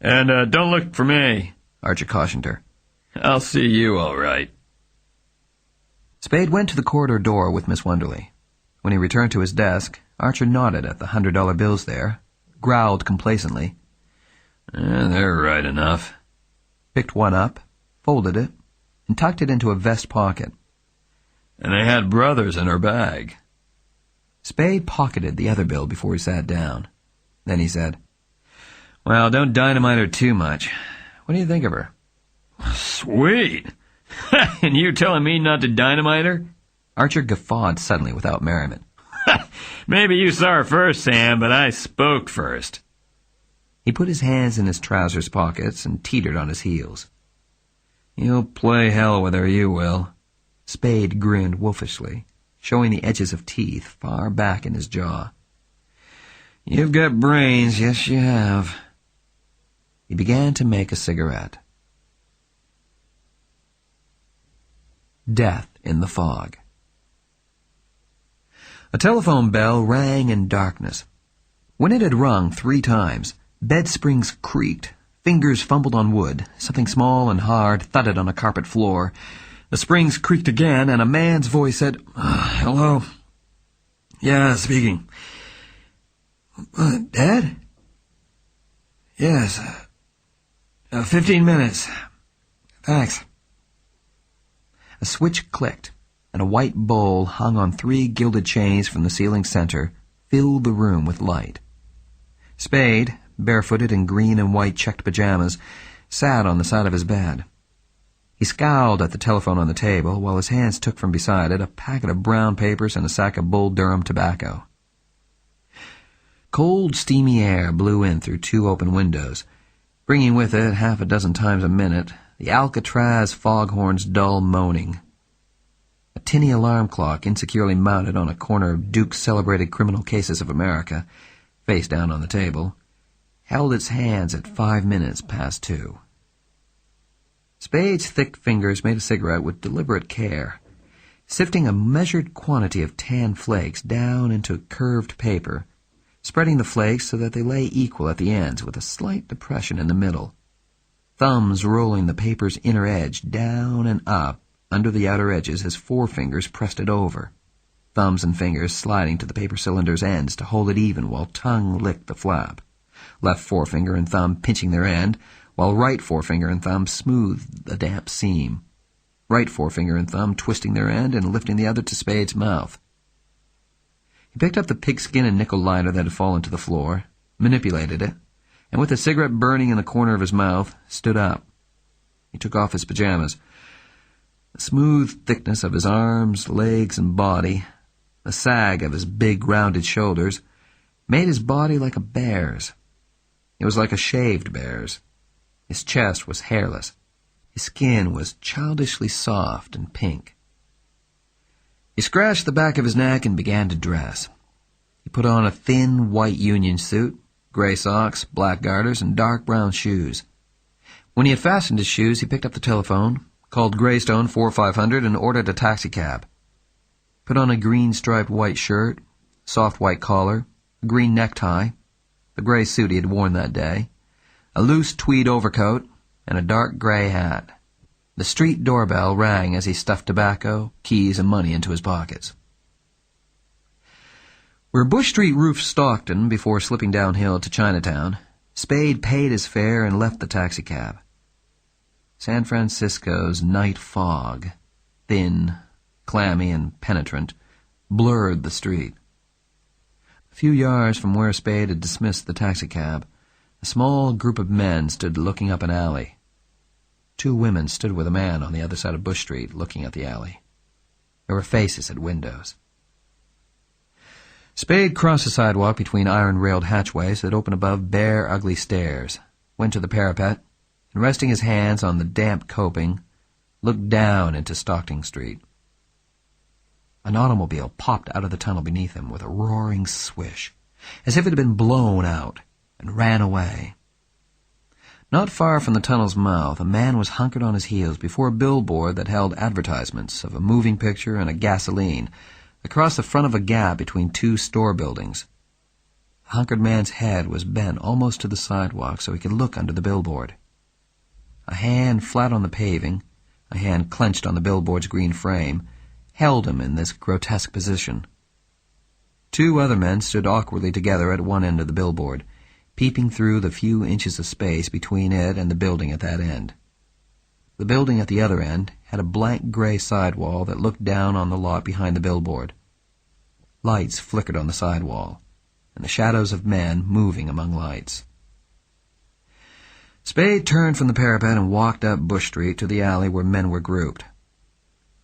And don't look for me, Archer cautioned her. I'll see you all right. Spade went to the corridor door with Miss Wonderly. When he returned to his desk, Archer nodded at the $100 bills there, growled complacently. They're right enough. Picked one up, folded it, and tucked it into a vest pocket. And they had brothers in her bag. Spade pocketed the other bill before he sat down. Then he said, Well, don't dynamite her too much. What do you think of her? Sweet! And you telling me not to dynamite her? Archer guffawed suddenly without merriment. Maybe you saw her first, Sam, but I spoke first. He put his hands in his trousers pockets and teetered on his heels. You'll play hell with her, you will. Spade grinned wolfishly, showing the edges of teeth far back in his jaw. You've got brains, yes you have. He began to make a cigarette. Death in the fog. A telephone bell rang in darkness. When it had rung 3 times, bed springs creaked, fingers fumbled on wood, something small and hard thudded on a carpet floor. The springs creaked again, and a man's voice said, Hello? Yeah, speaking. Dad? Yes. 15 minutes. Thanks. A switch clicked, and a white bowl hung on 3 gilded chains from the ceiling center filled the room with light. Spade, barefooted in green and white checked pajamas, sat on the side of his bed. He scowled at the telephone on the table while his hands took from beside it a packet of brown papers and a sack of Bull Durham tobacco. Cold, steamy air blew in through 2 open windows, bringing with it 6 times a minute the Alcatraz foghorn's dull moaning. A tinny alarm clock insecurely mounted on a corner of Duke's Celebrated Criminal Cases of America, face down on the table, held its hands at 5 minutes past 2. Spade's thick fingers made a cigarette with deliberate care, sifting a measured quantity of tan flakes down into curved paper, spreading the flakes so that they lay equal at the ends with a slight depression in the middle, thumbs rolling the paper's inner edge down and up under the outer edges as forefingers pressed it over, thumbs and fingers sliding to the paper cylinder's ends to hold it even while tongue licked the flap, left forefinger and thumb pinching their end, while right forefinger and thumb smoothed the damp seam, right forefinger and thumb twisting their end and lifting the other to Spade's mouth. He picked up the pigskin and nickel lighter that had fallen to the floor, manipulated it, and with a cigarette burning in the corner of his mouth, stood up. He took off his pajamas. The smooth thickness of his arms, legs, and body, the sag of his big, rounded shoulders, made his body like a bear's. It was like a shaved bear's. His chest was hairless. His skin was childishly soft and pink. He scratched the back of his neck and began to dress. He put on a thin, white union suit, gray socks, black garters, and dark brown shoes. When he had fastened his shoes, he picked up the telephone, called Greystone 4500, and ordered a taxicab. Put on a green-striped white shirt, soft white collar, a green necktie, the gray suit he had worn that day, a loose tweed overcoat, and a dark gray hat. The street doorbell rang as he stuffed tobacco, keys, and money into his pockets. Where Bush Street roofed Stockton before slipping downhill to Chinatown, Spade paid his fare and left the taxicab. San Francisco's night fog, thin, clammy, and penetrant, blurred the street. A few yards from where Spade had dismissed the taxicab, a small group of men stood looking up an alley. 2 women stood with a man on the other side of Bush Street looking at the alley. There were faces at windows. Spade crossed the sidewalk between iron-railed hatchways that opened above bare, ugly stairs, went to the parapet, and resting his hands on the damp coping, looked down into Stockton Street. An automobile popped out of the tunnel beneath him with a roaring swish, as if it had been blown out, and ran away. Not far from the tunnel's mouth, a man was hunkered on his heels before a billboard that held advertisements of a moving picture and a gasoline across the front of a gap between 2 store buildings. The hunkered man's head was bent almost to the sidewalk so he could look under the billboard. A hand flat on the paving, a hand clenched on the billboard's green frame, held him in this grotesque position. Two other men stood awkwardly together at one end of the billboard, peeping through the few inches of space between it and the building at that end. The building at the other end had a blank gray sidewall that looked down on the lot behind the billboard. Lights flickered on the sidewall, and the shadows of men moving among lights. Spade turned from the parapet and walked up Bush Street to the alley where men were grouped.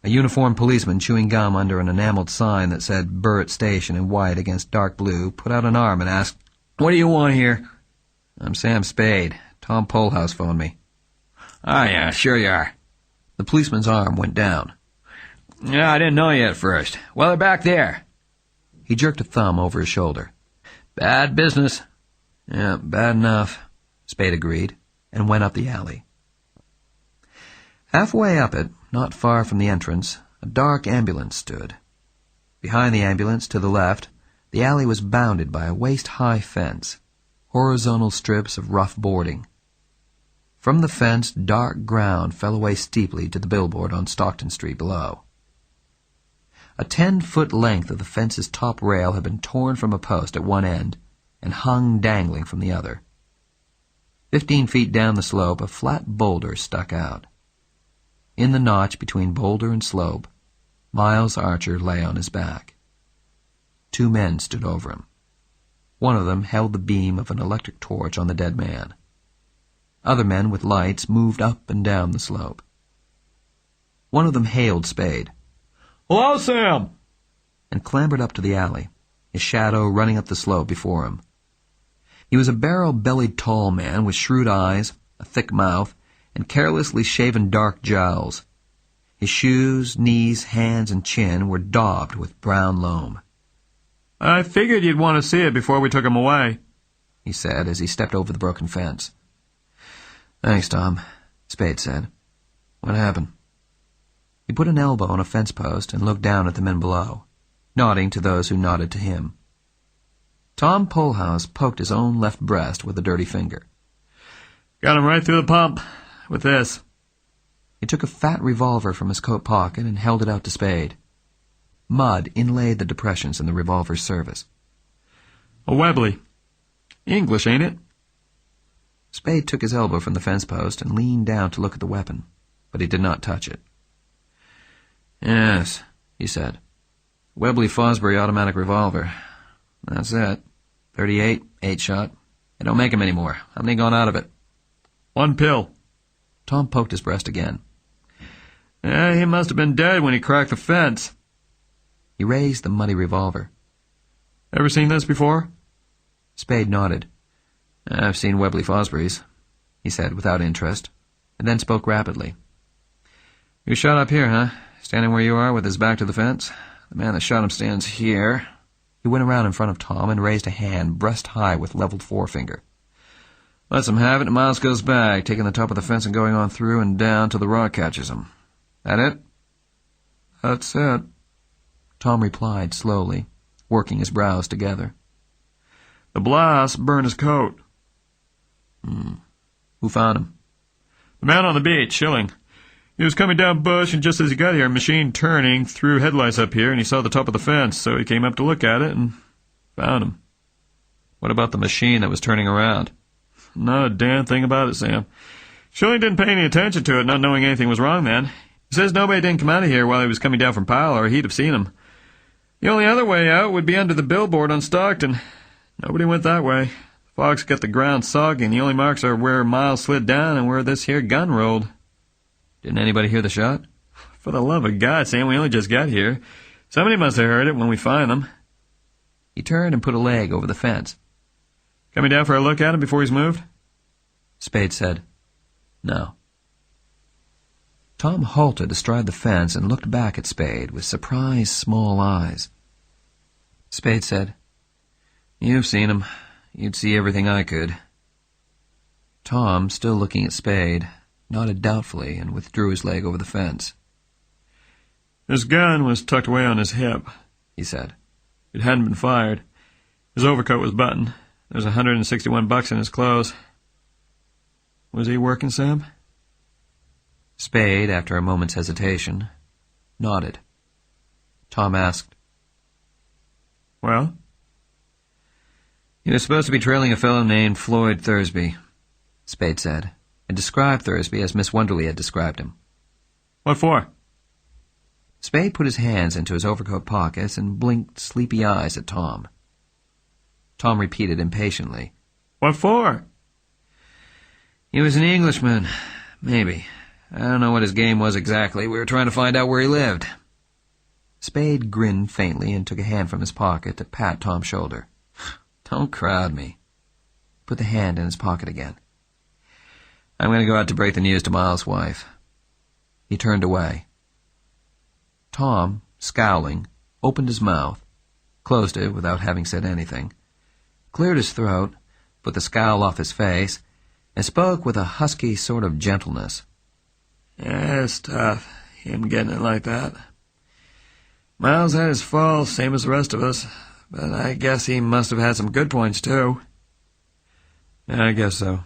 A uniformed policeman chewing gum under an enameled sign that said Burritt Station in white against dark blue put out an arm and asked, "What do you want here?" "I'm Sam Spade. Tom Polhouse phoned me." "Oh, yeah, sure you are." The policeman's arm went down. "Yeah, I didn't know you at first. Well, they're back there." He jerked a thumb over his shoulder. "Bad business." "Yeah, bad enough," Spade agreed, and went up the alley. Halfway up it, not far from the entrance, a dark ambulance stood. Behind the ambulance, to the left, the alley was bounded by a waist-high fence, horizontal strips of rough boarding. From the fence, dark ground fell away steeply to the billboard on Stockton Street below. A 10-foot length of the fence's top rail had been torn from a post at one end and hung dangling from the other. 15 feet down the slope, a flat boulder stuck out. In the notch between boulder and slope, Miles Archer lay on his back. Two men stood over him. One of them held the beam of an electric torch on the dead man. Other men with lights moved up and down the slope. One of them hailed Spade. "Hello, Sam!" and clambered up to the alley, his shadow running up the slope before him. He was a barrel-bellied tall man with shrewd eyes, a thick mouth, and carelessly shaven dark jowls. His shoes, knees, hands, and chin were daubed with brown loam. "I figured you'd want to see it before we took him away," he said as he stepped over the broken fence. "Thanks, Tom," Spade said. "What happened?" He put an elbow on a fence post and looked down at the men below, nodding to those who nodded to him. Tom Polhouse poked his own left breast with a dirty finger. "Got him right through the pump with this." He took a fat revolver from his coat pocket and held it out to Spade. Mud inlaid the depressions in the revolver's service. "A Webley. English, ain't it?" Spade took his elbow from the fence post and leaned down to look at the weapon, but he did not touch it. "Yes," he said. "Webley Fosbury automatic revolver. That's it. 38, 8-shot. They don't make 'em anymore. How many gone out of it?" "One pill." Tom poked his breast again. He must have been dead when he cracked the fence." He raised the muddy revolver. "Ever seen this before?" Spade nodded. "I've seen Webley Fosbury's," he said without interest, and then spoke rapidly. "You shot up here, huh? Standing where you are with his back to the fence? The man that shot him stands here." He went around in front of Tom and raised a hand breast high with leveled forefinger. "Lets him have it, and Miles goes back, taking the top of the fence and going on through and down till the rock catches him. That it?" "That's it," Tom replied slowly, working his brows together. "The blast burned his coat." Who found him?" "The man on the beach, Schilling. He was coming down Bush, and just as he got here, a machine turning threw headlights up here, and he saw the top of the fence, so he came up to look at it and found him." "What about the machine that was turning around?" "Not a damn thing about it, Sam. Schilling didn't pay any attention to it, not knowing anything was wrong then. He says nobody didn't come out of here while he was coming down from Powell, or he'd have seen him. The only other way out would be under the billboard on Stockton. Nobody went that way. The fog's got the ground soggy, and the only marks are where Miles slid down and where this here gun rolled." "Didn't anybody hear the shot?" "For the love of God, Sam, we only just got here. Somebody must have heard it when we find them." He turned and put a leg over the fence. "Coming down for a look at him before he's moved?" Spade said, "No." Tom halted astride the fence and looked back at Spade with surprised small eyes. Spade said, "You've seen him. You'd see everything I could." Tom, still looking at Spade, nodded doubtfully and withdrew his leg over the fence. "His gun was tucked away on his hip," he said. "It hadn't been fired. His overcoat was buttoned. There's $161 in his clothes. Was he working, Sam? Spade, after a moment's hesitation, nodded. Tom asked, Well? "He was supposed to be trailing a fellow named Floyd Thursby," Spade said, and described Thursby as Miss Wonderly had described him. What for? Spade put his hands into his overcoat pockets and blinked sleepy eyes at Tom. Tom repeated impatiently, What for? "He was an Englishman. Maybe. I don't know what his game was exactly. We were trying to find out where he lived." Spade grinned faintly and took a hand from his pocket to pat Tom's shoulder. "Don't crowd me." Put the hand in his pocket again. "I'm going to go out to break the news to Miles' wife." He turned away. Tom, scowling, opened his mouth, closed it without having said anything, cleared his throat, put the scowl off his face, and spoke with a husky sort of gentleness. Yeah, it's tough, him getting it like that. Miles had his faults, same as the rest of us, but I guess he must have had some good points, too. I guess so,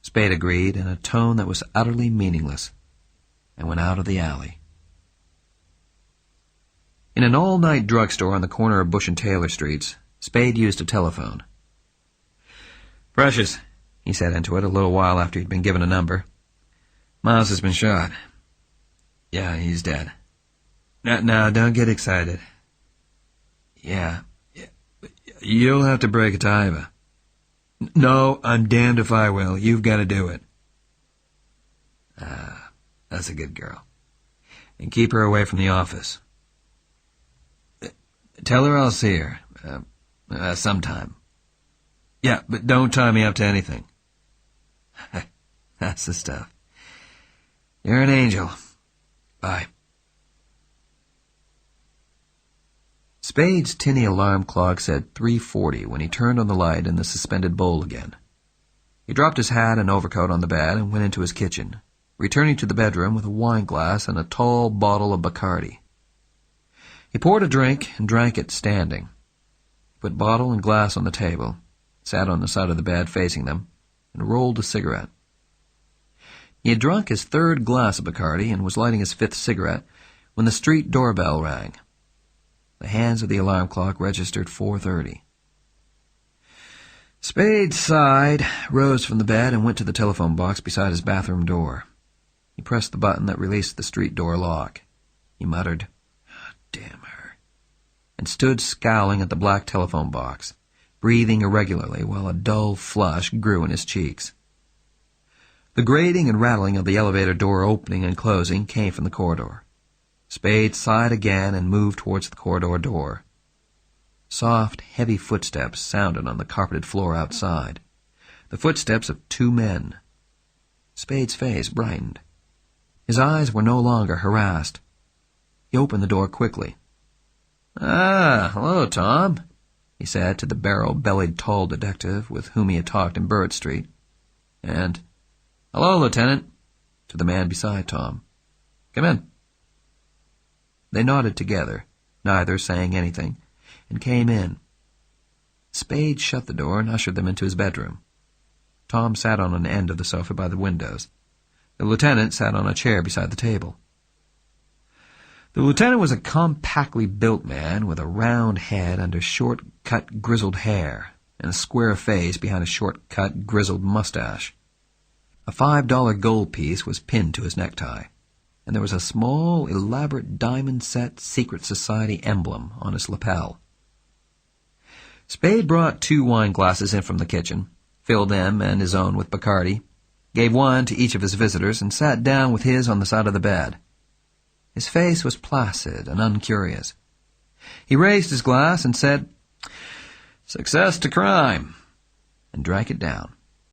Spade agreed in a tone that was utterly meaningless, and went out of the alley. In an all-night drugstore on the corner of Bush and Taylor Streets, Spade used a telephone. "Precious," he said into it a little while after he'd been given a number. "Miles has been shot." "Yeah, he's dead." "No, don't get excited." Yeah, you'll have to break a tie, Eva." "No, I'm damned if I will. You've got to do it." That's a good girl. And keep her away from the office." "Tell her I'll see her. Sometime." "Yeah, but don't tie me up to anything." "That's the stuff. You're an angel. Bye." Spade's tinny alarm clock said 3:40 when he turned on the light in the suspended bowl again. He dropped his hat and overcoat on the bed and went into his kitchen, returning to the bedroom with a wine glass and a tall bottle of Bacardi. He poured a drink and drank it standing. He put bottle and glass on the table, sat on the side of the bed facing them, and rolled a cigarette. He had drunk his third glass of Bacardi and was lighting his fifth cigarette when the street doorbell rang. The hands of the alarm clock registered 4:30. Spade sighed, rose from the bed, and went to the telephone box beside his bathroom door. He pressed the button that released the street door lock. He muttered, "Damn her," and stood scowling at the black telephone box, breathing irregularly while a dull flush grew in his cheeks. The grating and rattling of the elevator door opening and closing came from the corridor. Spade sighed again and moved towards the corridor door. Soft, heavy footsteps sounded on the carpeted floor outside. The footsteps of two men. Spade's face brightened. His eyes were no longer harassed. He opened the door quickly. "Hello, Tom," he said to the barrel-bellied tall detective with whom he had talked in Bird Street. And, "Hello, Lieutenant," to the man beside Tom. "Come in." They nodded together, neither saying anything, and came in. Spade shut the door and ushered them into his bedroom. Tom sat on an end of the sofa by the windows. The lieutenant sat on a chair beside the table. The lieutenant was a compactly built man with a round head under short-cut grizzled hair and a square face behind a short-cut grizzled mustache. A $5 gold piece was pinned to his necktie, and there was a small, elaborate diamond-set secret society emblem on his lapel. Spade brought 2 wine glasses in from the kitchen, filled them and his own with Bacardi, gave one to each of his visitors, and sat down with his on the side of the bed. His face was placid and uncurious. He raised his glass and said, "Success to crime," and drank it down.